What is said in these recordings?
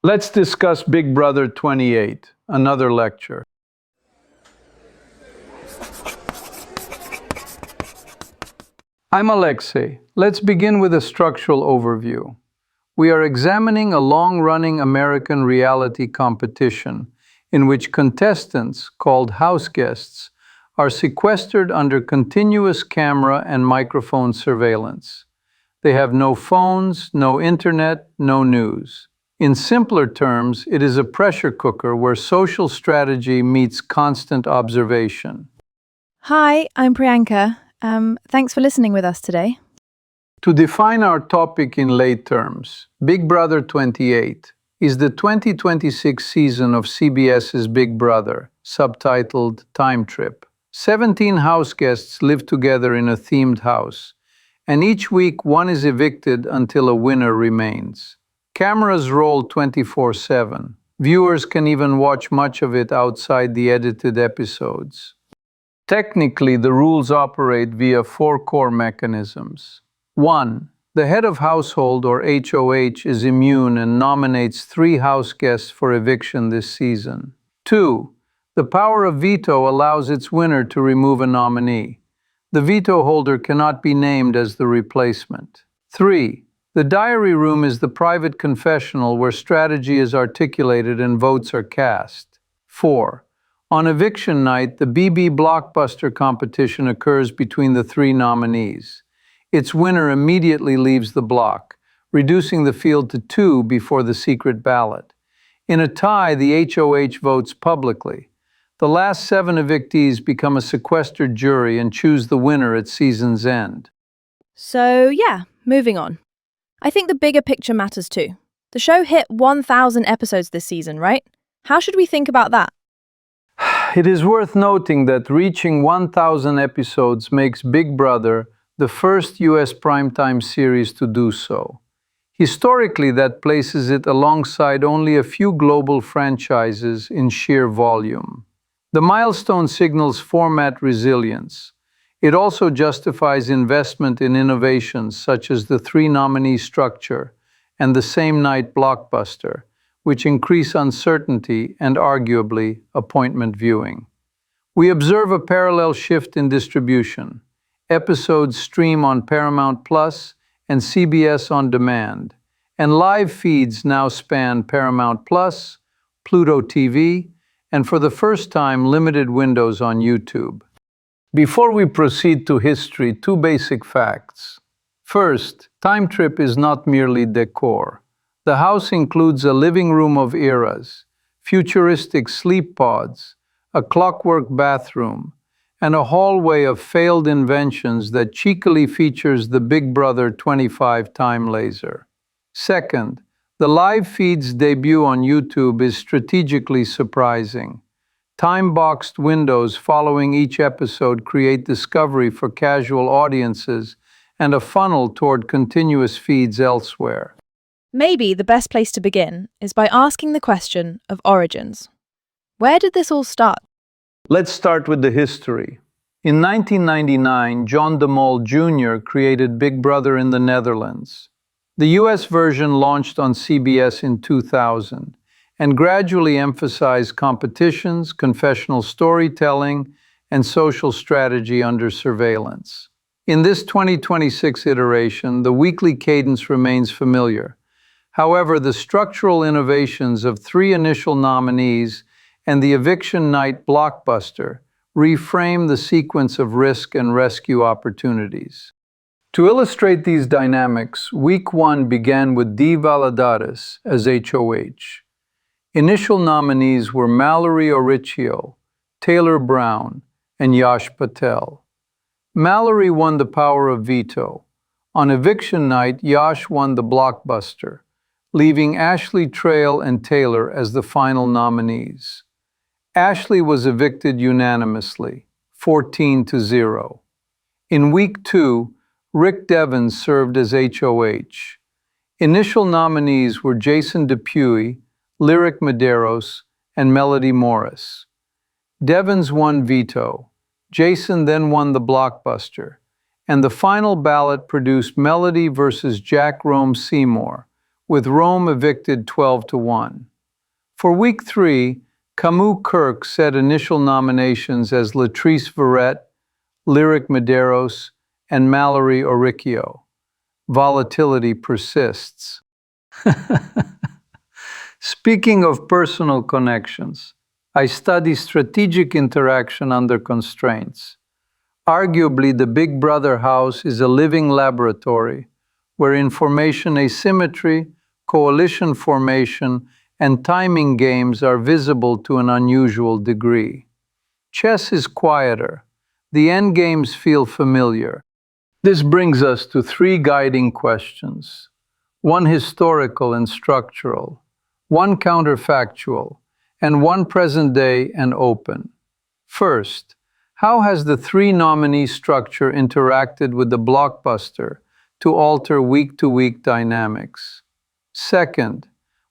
Let's discuss Big Brother 28, another lecture. I'm Alexei. Let's begin with a structural overview. We are examining a long-running American reality competition in which contestants, called house guests, are sequestered under continuous camera and microphone surveillance. They have no phones, no internet, no news. In simpler terms, it is a pressure cooker where social strategy meets constant observation. Hi, I'm Priyanka. Thanks for listening with us today. To define our topic in lay terms, Big Brother 28 is the 2026 season of CBS's Big Brother, subtitled Time Trip. 17 house guests live together in a themed house, and each week one is evicted until a winner remains. Cameras roll 24/7. Viewers can even watch much of it outside the edited episodes. Technically, the rules operate via four core mechanisms. 1. The head of household, or HOH, is immune and nominates 3 house guests for eviction this season. 2. The power of veto allows its winner to remove a nominee. The veto holder cannot be named as the replacement. 3. The diary room is the private confessional where strategy is articulated and votes are cast. 4. On eviction night, the BB Blockbuster competition occurs between the 3 nominees. Its winner immediately leaves the block, reducing the field to 2 before the secret ballot. In a tie, the HOH votes publicly. The last 7 evictees become a sequestered jury and choose the winner at season's end. So, moving on. I think the bigger picture matters too. The show hit 1,000 episodes this season, right? How should we think about that? It is worth noting that reaching 1,000 episodes makes Big Brother the first US primetime series to do so. Historically, that places it alongside only a few global franchises in sheer volume. The milestone signals format resilience. It also justifies investment in innovations such as the 3 nominee structure and the same-night blockbuster, which increase uncertainty and arguably appointment viewing. We observe a parallel shift in distribution. Episodes stream on Paramount Plus and CBS On Demand, and live feeds now span Paramount Plus, Pluto TV, and for the first time, limited windows on YouTube. Before we proceed to history, 2 basic facts. First, Time Trip is not merely decor. The house includes a living room of eras, futuristic sleep pods, a clockwork bathroom, and a hallway of failed inventions that cheekily features the Big Brother 25 time laser. Second, the live feed's debut on YouTube is strategically surprising. Time-boxed windows following each episode create discovery for casual audiences and a funnel toward continuous feeds elsewhere. Maybe the best place to begin is by asking the question of origins. Where did this all start? Let's start with the history. In 1999, John de Mol Jr. created Big Brother in the Netherlands. The US version launched on CBS in 2000 and gradually emphasized competitions, confessional storytelling, and social strategy under surveillance. In this 2026 iteration, the weekly cadence remains familiar. However, the structural innovations of 3 initial nominees and the eviction night blockbuster reframe the sequence of risk and rescue opportunities. To illustrate these dynamics, Week 1 began with D. Valadares as HOH. Initial nominees were Mallory Oricchio, Taylor Brown, and Yash Patel. Mallory won the power of veto. On eviction night, Yash won the blockbuster, leaving Ashley Trail and Taylor as the final nominees. Ashley was evicted unanimously, 14-0. In Week 2, Rick Devens served as HOH. Initial nominees were Jason Dupuy, Lyric Medeiros, and Melody Morris. Devens won veto. Jason then won the blockbuster, and the final ballot produced Melody versus Jack Rome Seymour, with Rome evicted 12-1. For week 3, Camus Kirk set initial nominations as Latrice Verrett, Lyric Medeiros, and Mallory Oricchio. Volatility persists. Speaking of personal connections, I study strategic interaction under constraints. Arguably, the Big Brother house is a living laboratory where information asymmetry, coalition formation, and timing games are visible to an unusual degree. Chess is quieter. The endgames feel familiar. This brings us to 3 guiding questions. One historical and structural, one counterfactual, and one present day and open. First, how has the 3 nominee structure interacted with the blockbuster to alter week-to-week dynamics? Second,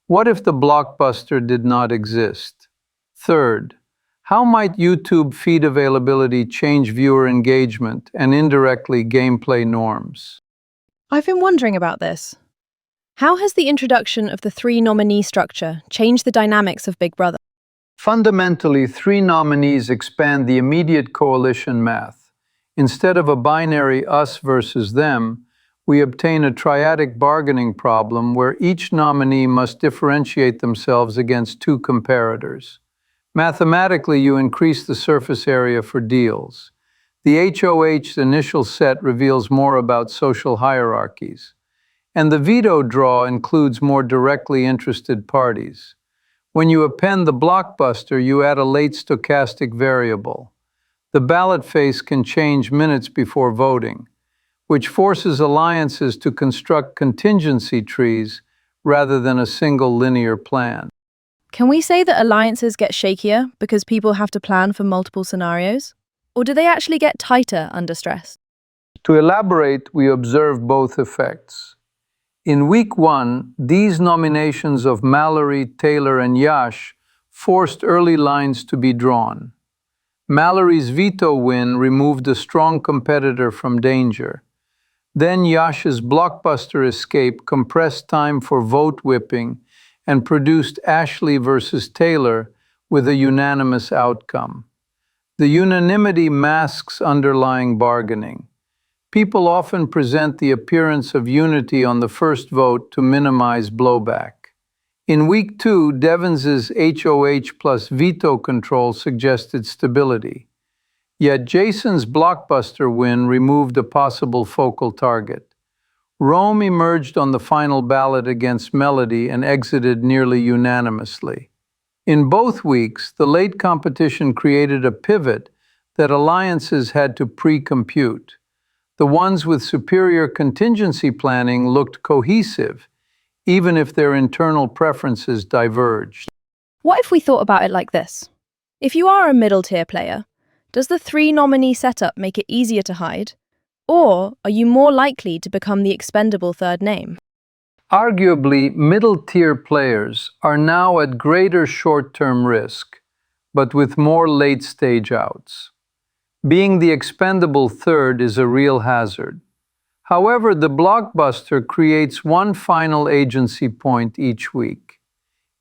what if the blockbuster did not exist? Third, how might YouTube feed availability change viewer engagement and indirectly gameplay norms? I've been wondering about this. How has the introduction of the 3 nominee structure changed the dynamics of Big Brother? Fundamentally, 3 nominees expand the immediate coalition math. Instead of a binary us versus them, we obtain a triadic bargaining problem where each nominee must differentiate themselves against 2 comparators. Mathematically, you increase the surface area for deals. The HOH initial set reveals more about social hierarchies, and the veto draw includes more directly interested parties. When you append the blockbuster, you add a late stochastic variable. The ballot face can change minutes before voting, which forces alliances to construct contingency trees rather than a single linear plan. Can we say that alliances get shakier because people have to plan for multiple scenarios? Or do they actually get tighter under stress? To elaborate, we observe both effects. In week 1, these nominations of Mallory, Taylor, and Yash forced early lines to be drawn. Mallory's veto win removed a strong competitor from danger. Then Yash's blockbuster escape compressed time for vote whipping and produced Ashley versus Taylor with a unanimous outcome. The unanimity masks underlying bargaining. People often present the appearance of unity on the first vote to minimize blowback. In week 2, Devons's HOH plus veto control suggested stability. Yet Jason's blockbuster win removed a possible focal target. Rome emerged on the final ballot against Melody and exited nearly unanimously. In both weeks, the late competition created a pivot that alliances had to pre-compute. The ones with superior contingency planning looked cohesive, even if their internal preferences diverged. What if we thought about it like this? If you are a middle-tier player, does the 3 nominee setup make it easier to hide? Or are you more likely to become the expendable third name? Arguably, middle-tier players are now at greater short-term risk, but with more late-stage outs. Being the expendable third is a real hazard. However, the blockbuster creates one final agency point each week.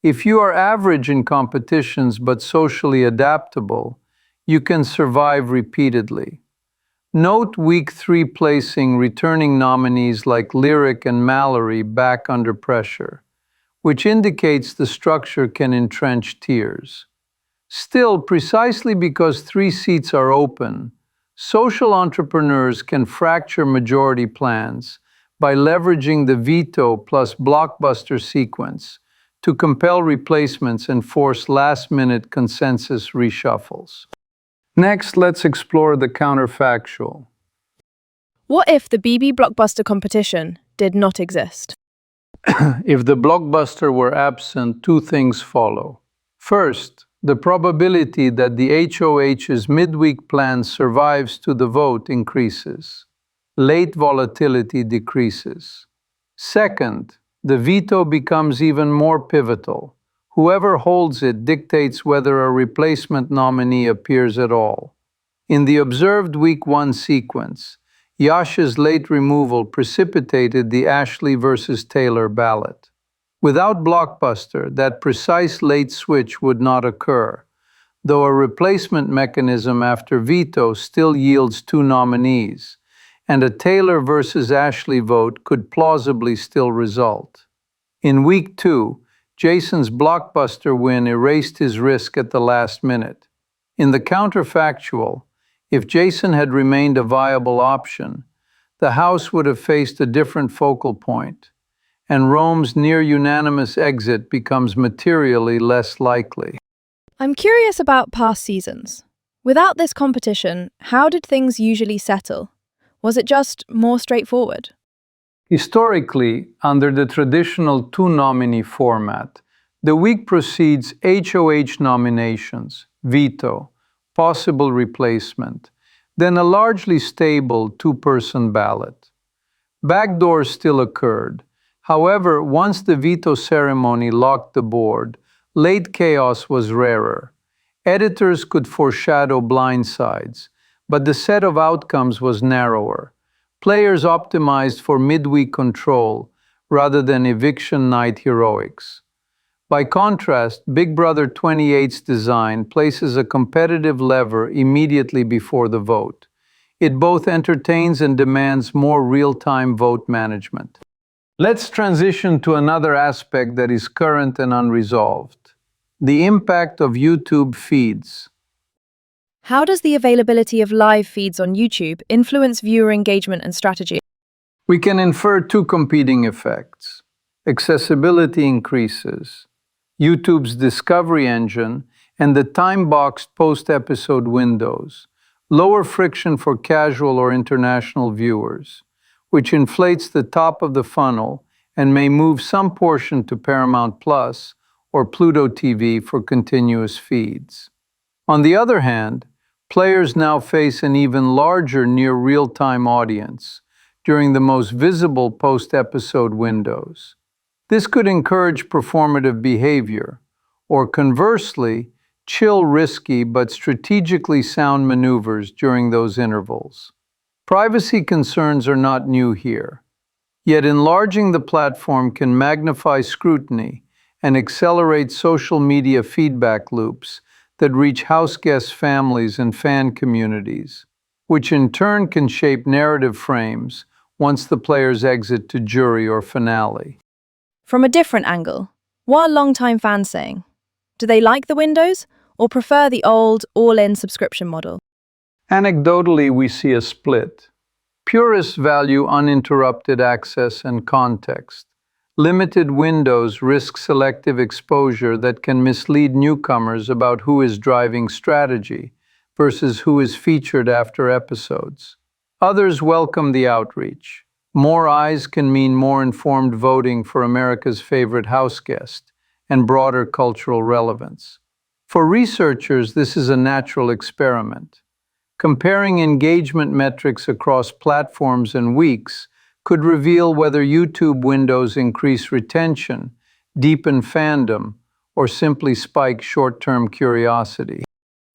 If you are average in competitions but socially adaptable, you can survive repeatedly. Note week 3 placing returning nominees like Lyric and Mallory back under pressure, which indicates the structure can entrench tiers. Still, precisely because 3 seats are open, social entrepreneurs can fracture majority plans by leveraging the veto plus blockbuster sequence to compel replacements and force last-minute consensus reshuffles. Next, let's explore the counterfactual. What if the BB blockbuster competition did not exist? If the blockbuster were absent, 2 things follow. First, the probability that the HOH's midweek plan survives to the vote increases. Late volatility decreases. Second, the veto becomes even more pivotal. Whoever holds it dictates whether a replacement nominee appears at all. In the observed week 1 sequence, Yash's late removal precipitated the Ashley versus Taylor ballot. Without Blockbuster, that precise late switch would not occur, though a replacement mechanism after veto still yields two nominees, and a Taylor versus Ashley vote could plausibly still result. In week 2, Jason's Blockbuster win erased his risk at the last minute. In the counterfactual, if Jason had remained a viable option, the House would have faced a different focal point, and Rome's near-unanimous exit becomes materially less likely. I'm curious about past seasons. Without this competition, how did things usually settle? Was it just more straightforward? Historically, under the traditional two-nominee format, the week precedes HOH nominations, veto, possible replacement, then a largely stable two-person ballot. Backdoors still occurred. However, once the veto ceremony locked the board, late chaos was rarer. Editors could foreshadow blindsides, but the set of outcomes was narrower. Players optimized for midweek control rather than eviction night heroics. By contrast, Big Brother 28's design places a competitive lever immediately before the vote. It both entertains and demands more real-time vote management. Let's transition to another aspect that is current and unresolved: the impact of YouTube feeds. How does the availability of live feeds on YouTube influence viewer engagement and strategy? We can infer two competing effects. Accessibility increases. YouTube's discovery engine and the time-boxed post-episode windows lower friction for casual or international viewers, which inflates the top of the funnel and may move some portion to Paramount Plus or Pluto TV for continuous feeds. On the other hand, players now face an even larger near real-time audience during the most visible post-episode windows. This could encourage performative behavior, or conversely, chill risky but strategically sound maneuvers during those intervals. Privacy concerns are not new here, yet enlarging the platform can magnify scrutiny and accelerate social media feedback loops that reach houseguest families and fan communities, which in turn can shape narrative frames once the players exit to jury or finale. From a different angle, what are longtime fans saying? Do they like the windows or prefer the old, all-in subscription model? Anecdotally, we see a split. Purists value uninterrupted access and context. Limited windows risk selective exposure that can mislead newcomers about who is driving strategy versus who is featured after episodes. Others welcome the outreach. More eyes can mean more informed voting for America's favorite house guest and broader cultural relevance. For researchers, this is a natural experiment. Comparing engagement metrics across platforms and weeks could reveal whether YouTube windows increase retention, deepen fandom, or simply spike short-term curiosity.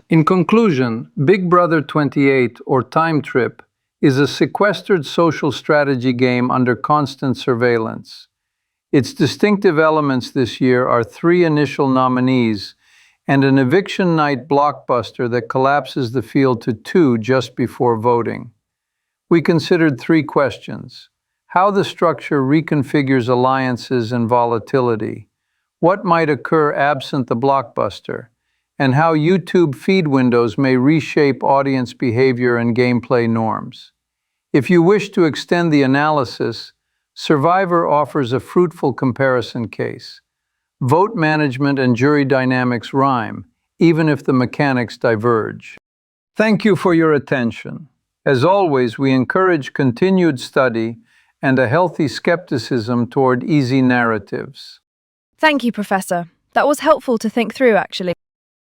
In conclusion, Big Brother 28, or Time Trip, is a sequestered social strategy game under constant surveillance. Its distinctive elements this year are 3 initial nominees and an eviction night blockbuster that collapses the field to 2 just before voting. We considered 3 questions: how the structure reconfigures alliances and volatility, what might occur absent the blockbuster, and how YouTube feed windows may reshape audience behavior and gameplay norms. If you wish to extend the analysis, Survivor offers a fruitful comparison case. Vote management and jury dynamics rhyme, even if the mechanics diverge. Thank you for your attention. As always, we encourage continued study and a healthy skepticism toward easy narratives. Thank you, Professor. That was helpful to think through, actually.